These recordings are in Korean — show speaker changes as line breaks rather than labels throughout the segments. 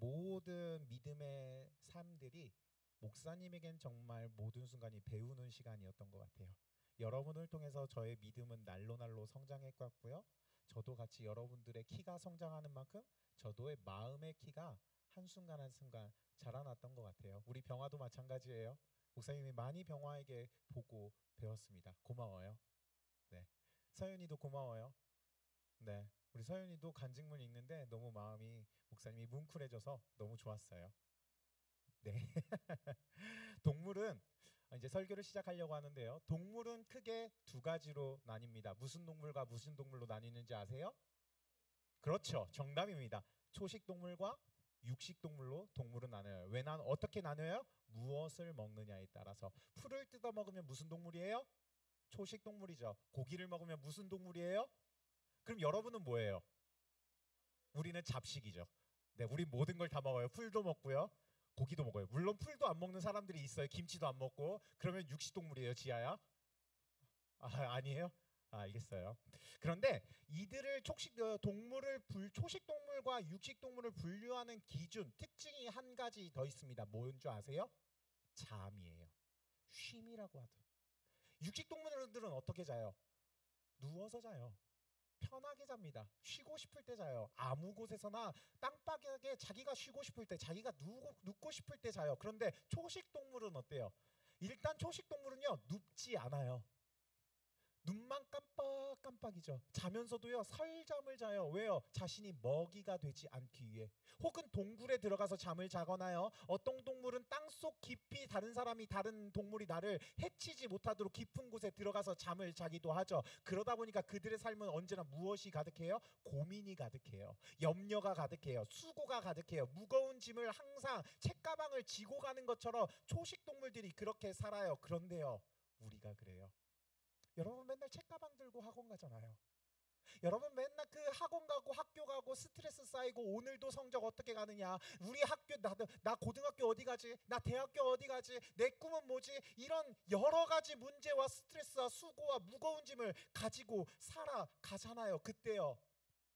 모든 믿음의 삶들이 목사님에겐 정말 모든 순간이 배우는 시간이었던 것 같아요. 여러분을 통해서 저의 믿음은 날로 성장했고요. 저도 같이 여러분들의 키가 성장하는 만큼 저도의 마음의 키가 한순간 한순간 자라났던 것 같아요. 우리 병화도 마찬가지예요. 목사님이 많이 병화에게 보고 배웠습니다. 고마워요. 네, 서윤이도 고마워요. 네, 우리 서윤이도 간증문 읽는데 너무 마음이 목사님이 뭉클해져서 너무 좋았어요. 네. 동물은 이제 설교를 시작하려고 하는데요. 동물은 크게 두 가지로 나뉩니다. 무슨 동물과 무슨 동물로 나뉘는지 아세요? 그렇죠. 정답입니다. 초식 동물과 육식 동물로 동물은 나눠요. 왜 어떻게 나눠요? 무엇을 먹느냐에 따라서. 풀을 뜯어 먹으면 무슨 동물이에요? 초식 동물이죠. 고기를 먹으면 무슨 동물이에요? 그럼 여러분은 뭐예요? 우리는 잡식이죠. 네, 우리 모든 걸 다 먹어요. 풀도 먹고요. 고기도 먹어요. 물론 풀도 안 먹는 사람들이 있어요. 김치도 안 먹고. 그러면 육식동물이에요, 지아야? 아니에요? 알겠어요. 그런데 이들을 초식 동물과 육식 동물을 분류하는 기준, 특징이 한 가지 더 있습니다. 뭔지 아세요? 잠이에요. 쉼이라고 하죠. 육식 동물들은 어떻게 자요? 누워서 자요. 편하게 잡니다. 쉬고 싶을 때 자요. 아무 곳에서나 땅바닥에 자기가 쉬고 싶을 때, 자기가 눕고 싶을 때 자요. 그런데 초식 동물은 어때요? 일단 초식 동물은요, 눕지 않아요. 눈만 깜빡깜빡이죠. 자면서도요, 설잠을 자요. 왜요? 자신이 먹이가 되지 않기 위해. 혹은 동굴에 들어가서 잠을 자거나요. 어떤 동물은 땅속 깊이 다른 동물이 나를 해치지 못하도록 깊은 곳에 들어가서 잠을 자기도 하죠. 그러다 보니까 그들의 삶은 언제나 무엇이 가득해요? 고민이 가득해요. 염려가 가득해요. 수고가 가득해요. 무거운 짐을 항상 책가방을 지고 가는 것처럼 초식 동물들이 그렇게 살아요. 그런데요, 우리가 그래요. 여러분 맨날 책가방 들고 학원 가잖아요. 여러분 맨날 그 학원 가고 학교 가고 스트레스 쌓이고 오늘도 성적 어떻게 가느냐, 우리 학교 나 고등학교 어디 가지, 나 대학교 어디 가지, 내 꿈은 뭐지, 이런 여러 가지 문제와 스트레스와 수고와 무거운 짐을 가지고 살아가잖아요. 그때요,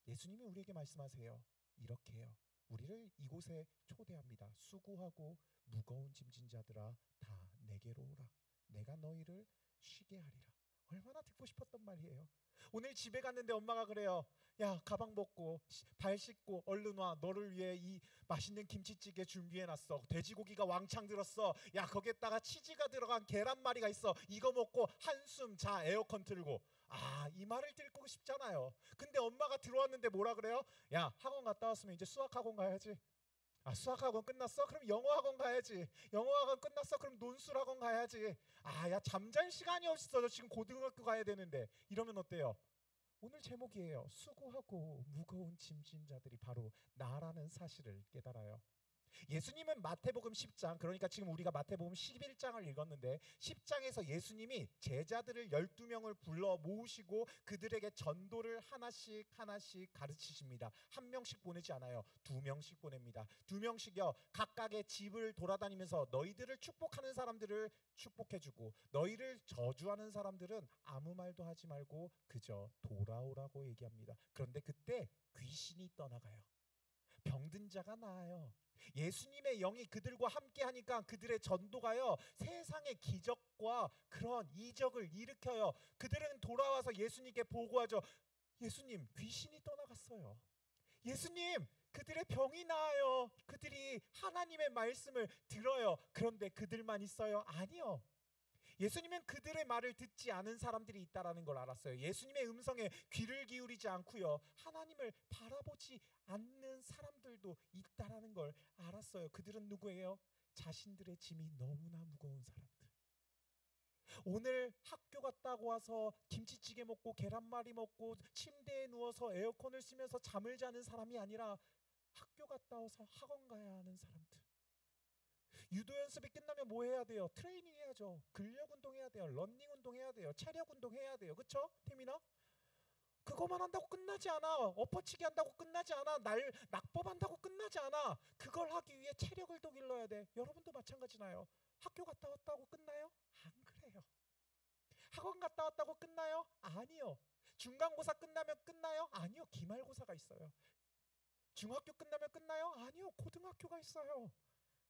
예수님이 우리에게 말씀하세요. 이렇게 해요. 우리를 이곳에 초대합니다. 수고하고 무거운 짐진 자들아 다 내게로 오라. 내가 너희를 쉬게 하리라. 얼마나 듣고 싶었던 말이에요. 오늘 집에 갔는데 엄마가 그래요. 야, 가방 벗고 발 씻고 얼른 와. 너를 위해 이 맛있는 김치찌개 준비해놨어. 돼지고기가 왕창 들었어. 야, 거기에다가 치즈가 들어간 계란말이가 있어. 이거 먹고 한숨 자. 에어컨 틀고. 이 말을 듣고 싶잖아요. 근데 엄마가 들어왔는데 뭐라 그래요? 야, 학원 갔다 왔으면 이제 수학학원 가야지. 수학학원 끝났어? 그럼 영어학원 가야지. 영어학원 끝났어? 그럼 논술학원 가야지. 야, 잠잘 시간이 없어. 저 지금 고등학교 가야 되는데. 이러면 어때요? 오늘 제목이에요. 수고하고 무거운 짐진 자들이 바로 나라는 사실을 깨달아요. 예수님은 마태복음 10장, 그러니까 지금 우리가 마태복음 11장을 읽었는데 10장에서 예수님이 제자들을 12명을 불러 모으시고 그들에게 전도를 하나씩 가르치십니다. 한 명씩 보내지 않아요. 2명씩 보냅니다. 2명씩요, 각각의 집을 돌아다니면서 너희들을 축복하는 사람들을 축복해주고 너희를 저주하는 사람들은 아무 말도 하지 말고 그저 돌아오라고 얘기합니다. 그런데 그때 귀신이 떠나가요. 병든 자가 나아요. 예수님의 영이 그들과 함께 하니까 그들의 전도가요, 세상의 기적과 그런 이적을 일으켜요. 그들은 돌아와서 예수님께 보고하죠. 예수님, 귀신이 떠나갔어요. 예수님, 그들의 병이 나아요. 그들이 하나님의 말씀을 들어요. 그런데 그들만 있어요? 아니요. 예수님은 그들의 말을 듣지 않은 사람들이 있다라는 걸 알았어요. 예수님의 음성에 귀를 기울이지 않고요, 하나님을 바라보지 않는 사람들도 있다라는 걸 알았어요. 그들은 누구예요? 자신들의 짐이 너무나 무거운 사람들. 오늘 학교 갔다고 와서 김치찌개 먹고 계란말이 먹고 침대에 누워서 에어컨을 쓰면서 잠을 자는 사람이 아니라 학교 갔다 와서 학원 가야 하는 사람들. 유도 연습이 끝나면 뭐 해야 돼요? 트레이닝 해야죠. 근력 운동 해야 돼요. 러닝 운동 해야 돼요. 체력 운동 해야 돼요. 그렇죠? 태민아? 그거만 한다고 끝나지 않아. 엎어치기 한다고 끝나지 않아. 낙법 한다고 끝나지 않아. 그걸 하기 위해 체력을 더 길러야 돼. 여러분도 마찬가지나요? 학교 갔다 왔다고 끝나요? 안 그래요. 학원 갔다 왔다고 끝나요? 아니요. 중간고사 끝나면 끝나요? 아니요. 기말고사가 있어요. 중학교 끝나면 끝나요? 아니요. 고등학교가 있어요.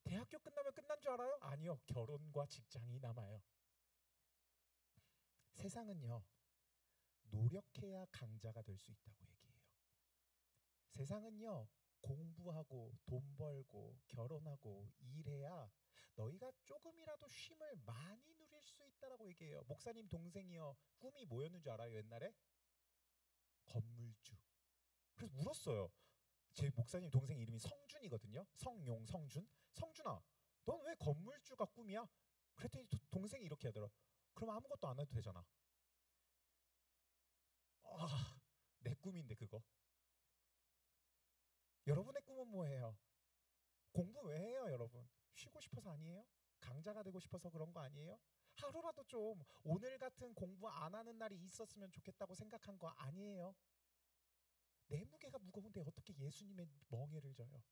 대학교 끝나면 끝난 줄 알아요? 아니요. 결혼과 직장이 남아요. 세상은요, 노력해야 강자가 될 수 있다고 얘기해요. 세상은요, 공부하고 돈 벌고 결혼하고 일해야 너희가 조금이라도 쉼을 많이 누릴 수 있다라고 얘기해요. 목사님 동생이요, 꿈이 뭐였는 줄 알아요? 옛날에 건물주. 그래서 울었어요. 제 목사님 동생 이름이 성준이거든요. 성용, 성준. 성준아, 넌 왜 건물주가 꿈이야? 그랬더니 동생이 이렇게 하더라. 그럼 아무것도 안 해도 되잖아. 아, 내 꿈인데 그거. 여러분의 꿈은 뭐예요? 공부 왜 해요, 여러분? 쉬고 싶어서 아니에요? 강자가 되고 싶어서 그런 거 아니에요? 하루라도 좀 오늘 같은 공부 안 하는 날이 있었으면 좋겠다고 생각한 거 아니에요? 내 무게가 무거운데 어떻게 예수님의 멍에를 져요?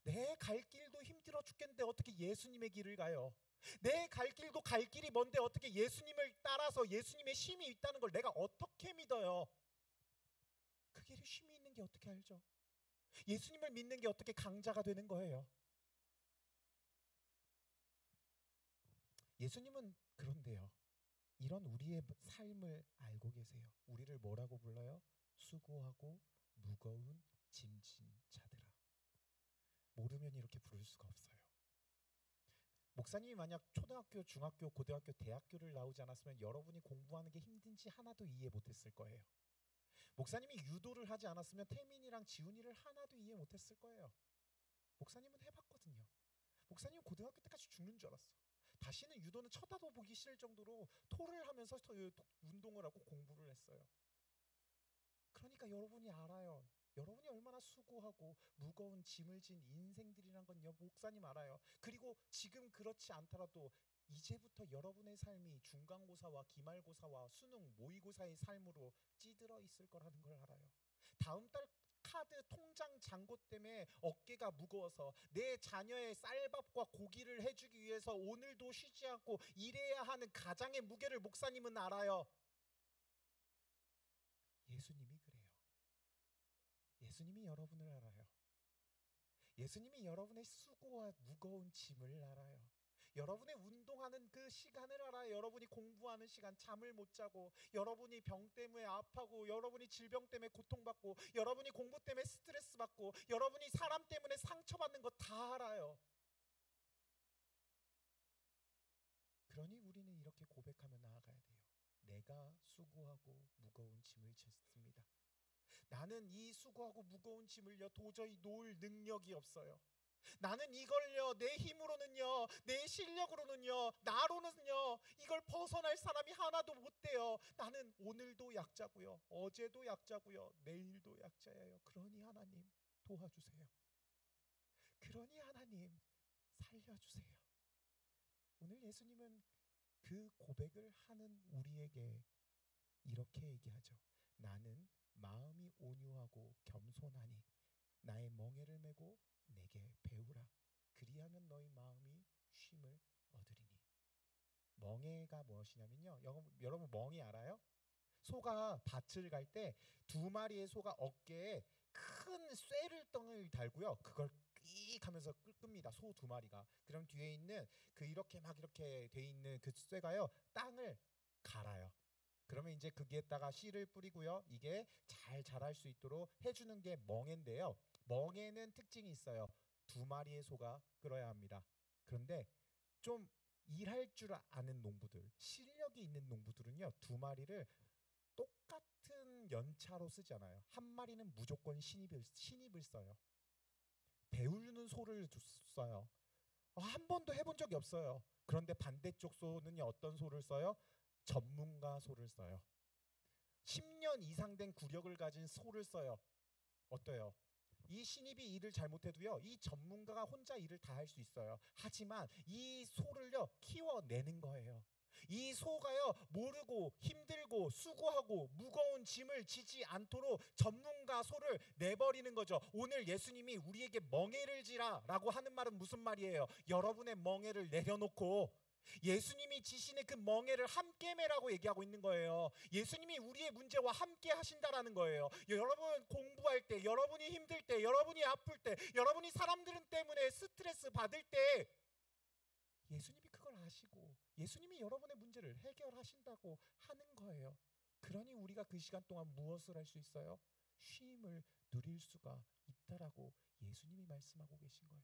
내 갈 길도 힘들어 죽겠는데 어떻게 예수님의 길을 가요? 내 갈 길도 갈 길이 먼데 어떻게 예수님을 따라서 예수님의 쉼이 있다는 걸 내가 어떻게 믿어요? 그 길에 쉼이 있는 게 어떻게 알죠? 예수님을 믿는 게 어떻게 강자가 되는 거예요? 예수님은 그런데요, 이런 우리의 삶을 알고 계세요. 우리를 뭐라고 불러요? 수고하고 무거운 짐진 자들아. 모르면 이렇게 부를 수가 없어요. 목사님이 만약 초등학교, 중학교, 고등학교, 대학교를 나오지 않았으면 여러분이 공부하는 게 힘든지 하나도 이해 못했을 거예요. 목사님이 유도를 하지 않았으면 태민이랑 지훈이를 하나도 이해 못했을 거예요. 목사님은 해봤거든요. 목사님은 고등학교 때까지 죽는 줄 알았어. 다시는 유도는 쳐다도 보기 싫을 정도로 토를 하면서 운동을 하고 공부를 했어요. 그러니까 여러분이 알아요. 여러분이 얼마나 수고하고 무거운 짐을 진 인생들이란 건 목사님 알아요. 그리고 지금 그렇지 않더라도 이제부터 여러분의 삶이 중간고사와 기말고사와 수능 모의고사의 삶으로 찌들어 있을 거라는 걸 알아요. 다음 달 카드 통장 잔고 때문에 어깨가 무거워서 내 자녀의 쌀밥과 고기를 해주기 위해서 오늘도 쉬지 않고 일해야 하는 가장의 무게를 목사님은 알아요. 예수님이 그래요. 예수님이 여러분을 알아요. 예수님이 여러분의 수고와 무거운 짐을 알아요. 여러분의 운동하는 그 시간을 알아요. 여러분이 공부하는 시간, 잠을 못 자고, 여러분이 병 때문에 아파하고, 여러분이 질병 때문에 고통받고, 여러분이 공부 때문에 스트레스 받고, 여러분이 사람 때문에 상처받는 거 다 알아요. 그러니 우리는 이렇게 고백하며 나아가야 돼요. 내가 수고하고 무거운 짐을 졌습니다. 나는 이 수고하고 무거운 짐을요 도저히 놓을 능력이 없어요. 나는 이걸요 내 힘으로는요, 내 실력으로는요, 나로는요 이걸 벗어날 사람이 하나도 못 돼요. 나는 오늘도 약자고요, 어제도 약자고요, 내일도 약자예요. 그러니 하나님 도와주세요. 그러니 하나님 살려주세요. 오늘 예수님은 그 고백을 하는 우리에게 이렇게 얘기하죠. 나는 마음이 온유하고 겸손하니 나의 멍에를 메고 내게 배우라. 그리하면 너희 마음이 쉼을 얻으리니. 멍에가 무엇이냐면요, 여러분 멍이 알아요? 소가 밭을 갈 때 두 마리의 소가 어깨에 큰 쇠를 달고요, 그걸 끽 하면서 끕니다. 소 두 마리가. 그럼 뒤에 있는 그 이렇게 막 이렇게 돼 있는 그 쇠가요 땅을 갈아요. 그러면 이제 거기에다가 씨를 뿌리고요, 이게 잘 자랄 수 있도록 해주는 게 멍에인데요. 멍에는 특징이 있어요. 두 마리의 소가 끌어야 합니다. 그런데 좀 일할 줄 아는 농부들, 실력이 있는 농부들은요 두 마리를 똑같은 연차로 쓰지 않아요. 한 마리는 무조건 신입을 써요. 배우는 소를 써요. 한 번도 해본 적이 없어요. 그런데 반대쪽 소는요 어떤 소를 써요? 전문가 소를 써요. 10년 이상 된 구력을 가진 소를 써요. 어때요? 이 신입이 일을 잘못해도요 이 전문가가 혼자 일을 다 할 수 있어요. 하지만 이 소를요 키워내는 거예요. 이 소가요 모르고 힘들고 수고하고 무거운 짐을 지지 않도록 전문가 소를 내버리는 거죠. 오늘 예수님이 우리에게 멍에를 지라 라고 하는 말은 무슨 말이에요? 여러분의 멍에를 내려놓고 예수님이 지시는 그 멍에를 함께 매라고 얘기하고 있는 거예요. 예수님이 우리의 문제와 함께 하신다라는 거예요. 여러분 공부할 때, 여러분이 힘들 때, 여러분이 아플 때, 여러분이 사람들 때문에 스트레스 받을 때 예수님이 그걸 아시고 예수님이 여러분의 문제를 해결하신다고 하는 거예요. 그러니 우리가 그 시간 동안 무엇을 할 수 있어요? 쉼을 누릴 수가 있다라고 예수님이 말씀하고 계신 거예요.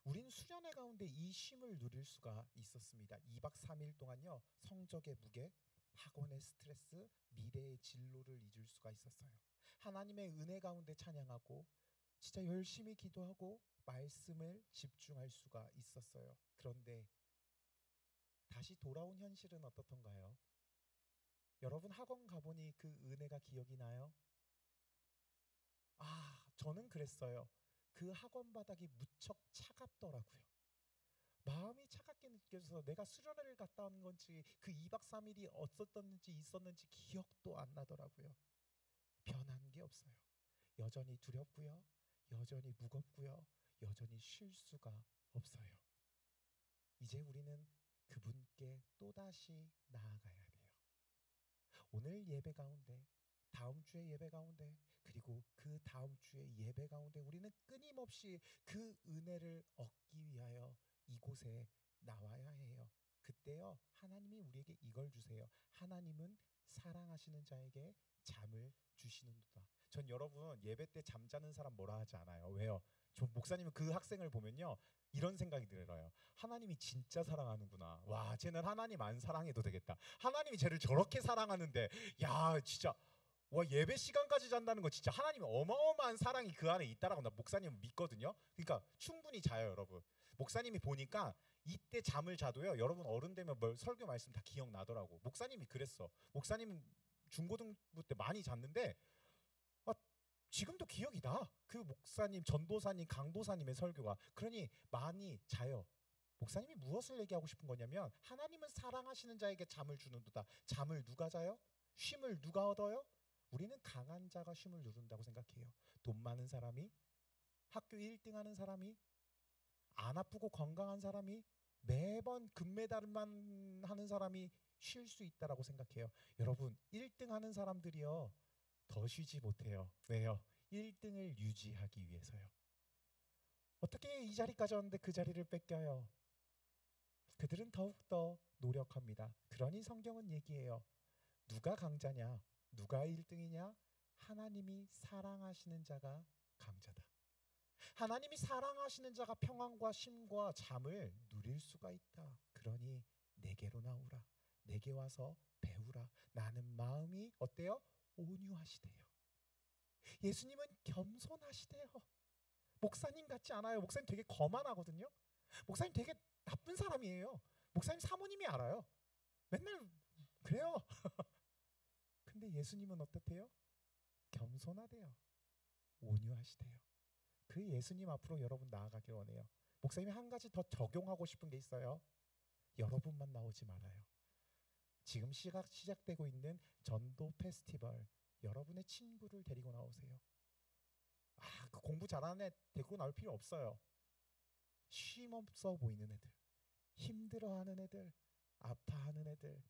우린 수련회 가운데 이 쉼을 누릴 수가 있었습니다. 2박 3일 동안요. 성적의 무게, 학원의 스트레스, 미래의 진로를 잊을 수가 있었어요. 하나님의 은혜 가운데 찬양하고 진짜 열심히 기도하고 말씀을 집중할 수가 있었어요. 그런데 다시 돌아온 현실은 어떻던가요? 여러분 학원 가보니 그 은혜가 기억이 나요? 저는 그랬어요. 그 학원 바닥이 무척 차갑더라고요. 마음이 차갑게 느껴져서 내가 수련회를 갔다 온 건지 그 2박 3일이 어떻던지 있었는지 기억도 안 나더라고요. 변한 게 없어요. 여전히 두렵고요. 여전히 무겁고요. 여전히 쉴 수가 없어요. 이제 우리는 그분께 또다시 나아가야 돼요. 오늘 예배 가운데, 다음 주의 예배 가운데, 그리고 그 다음 주의 예배 가운데 우리는 끊임없이 그 은혜를 얻기 위하여 이곳에 나와야 해요. 그때요 하나님이 우리에게 이걸 주세요. 하나님은 사랑하시는 자에게 잠을 주시는도다. 전 여러분 예배 때 잠자는 사람 뭐라 하지 않아요. 왜요? 저 목사님은 그 학생을 보면요 이런 생각이 들어요. 하나님이 진짜 사랑하는구나. 와, 쟤는 하나님 안 사랑해도 되겠다. 하나님이 쟤를 저렇게 사랑하는데 야 진짜 와, 예배 시간까지 잔다는 거 진짜 하나님의 어마어마한 사랑이 그 안에 있다라고 나 목사님은 믿거든요. 그러니까 충분히 자요 여러분. 목사님이 보니까 이때 잠을 자도요 여러분 어른 되면 설교 말씀 다 기억나더라고. 목사님이 그랬어. 목사님은 중고등부 때 많이 잤는데 지금도 기억이 나. 그 목사님, 전도사님, 강도사님의 설교가. 그러니 많이 자요. 목사님이 무엇을 얘기하고 싶은 거냐면 하나님은 사랑하시는 자에게 잠을 주는도다. 잠을 누가 자요? 쉼을 누가 얻어요? 우리는 강한 자가 쉼을 누른다고 생각해요. 돈 많은 사람이, 학교 1등 하는 사람이, 안 아프고 건강한 사람이, 매번 금메달만 하는 사람이 쉴 수 있다라고 생각해요. 여러분 1등 하는 사람들이요 더 쉬지 못해요. 왜요? 1등을 유지하기 위해서요. 어떻게 이 자리까지 왔는데 그 자리를 뺏겨요? 그들은 더욱더 노력합니다. 그러니 성경은 얘기해요. 누가 강자냐? 누가 1등이냐? 하나님이 사랑하시는 자가 강자다. 하나님이 사랑하시는 자가 평안과 쉼과 잠을 누릴 수가 있다. 그러니 내게로 나오라. 내게 와서 배우라. 나는 마음이 어때요? 온유하시대요. 예수님은 겸손하시대요. 목사님 같지 않아요. 목사님 되게 거만하거든요. 목사님 되게 나쁜 사람이에요. 목사님 사모님이 알아요. 맨날 그래요. 근데 예수님은 어떻대요? 겸손하대요. 온유하시대요. 그 예수님 앞으로 여러분 나아가길 원해요. 목사님이 한 가지 더 적용하고 싶은 게 있어요. 여러분만 나오지 말아요. 지금 시작되고 있는 전도 페스티벌, 여러분의 친구를 데리고 나오세요. 그 공부 잘하는 애 데리고 나올 필요 없어요. 쉼 없어 보이는 애들, 힘들어하는 애들, 아파하는 애들,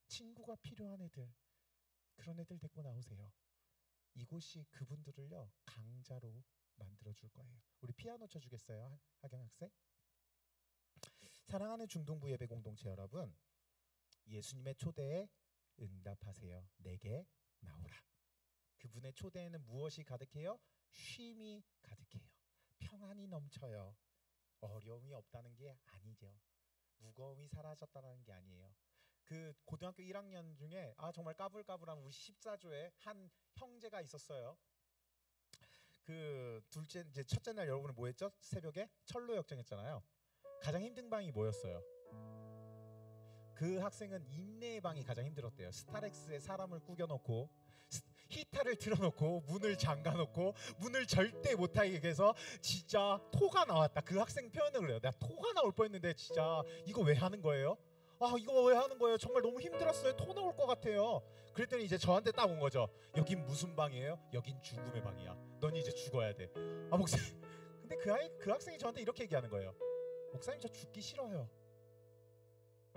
친구가 필요한 애들, 그런 애들 데리고 나오세요. 이곳이 그분들을요 강자로 만들어줄 거예요. 우리 피아노 쳐주겠어요, 하경 학생? 사랑하는 중동부 예배 공동체 여러분, 예수님의 초대에 응답하세요. 내게 나오라. 그분의 초대에는 무엇이 가득해요? 쉼이 가득해요. 평안이 넘쳐요. 어려움이 없다는 게 아니죠. 무거움이 사라졌다는 게 아니에요. 그 고등학교 1학년 중에 정말 까불까불한 우리 14조에 한 형제가 있었어요. 그 이제 첫째 날 여러분은 뭐 했죠? 새벽에 철로 역정했잖아요. 가장 힘든 방이 뭐였어요? 그 학생은 인내의 방이 가장 힘들었대요. 스타렉스에 사람을 구겨놓고 히터를 틀어놓고 문을 잠가놓고 문을 절대 못하게 해서 진짜 토가 나왔다. 그 학생 표현을 그래요. 내가 토가 나올 뻔했는데 진짜 이거 왜 하는 거예요? 이거 왜 하는 거예요? 정말 너무 힘들었어요. 토 나올 것 같아요. 그랬더니 이제 저한테 딱 온 거죠. 여긴 무슨 방이에요? 여긴 죽음의 방이야. 넌 이제 죽어야 돼. 목사님. 근데 그 학생이 저한테 이렇게 얘기하는 거예요. 목사님 저 죽기 싫어요.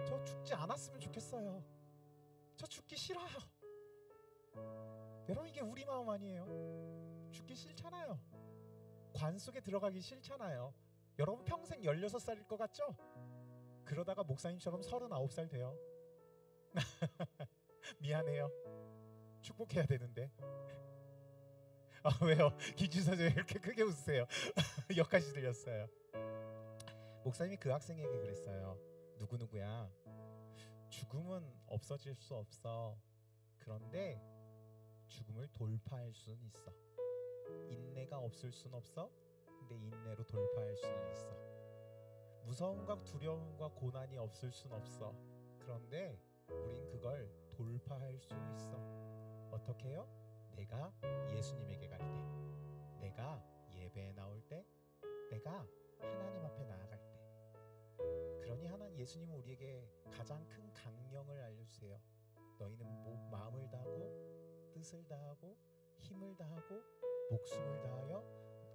저 죽지 않았으면 좋겠어요. 저 죽기 싫어요. 여러분, 이게 우리 마음 아니에요? 죽기 싫잖아요. 관 속에 들어가기 싫잖아요. 여러분 평생 16살일 것 같죠? 그러다가 목사님처럼 39살 돼요. 미안해요. 축복해야 되는데. 왜요? 김주사님 이렇게 크게 웃으세요? 여기까지 들렸어요. 목사님이 그 학생에게 그랬어요. 누구누구야, 죽음은 없어질 수 없어. 그런데 죽음을 돌파할 수는 있어. 인내가 없을 수는 없어. 근데 인내로 돌파할 수는 있어. 무서움과 두려움과 고난이 없을 수는 없어. 그런데 우린 그걸 돌파할 수 있어. 어떻게 해요? 내가 예수님에게 갈 때, 내가 예배에 나올 때, 내가 하나님 앞에 나아갈 때. 그러니 예수님은 우리에게 가장 큰 강령을 알려주세요. 너희는 마음을 다하고 뜻을 다하고 힘을 다하고 목숨을 다하여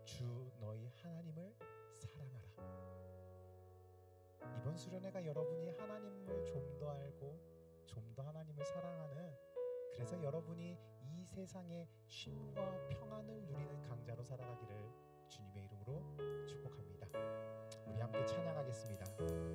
주 너희 하나님을 사랑하라. 이번 수련회가 여러분이 하나님을 좀 더 알고 좀 더 하나님을 사랑하는, 그래서 여러분이 이 세상의 쉼과 평안을 누리는 강자로 살아가기를 주님의 이름으로 축복합니다. 우리 함께 찬양하겠습니다.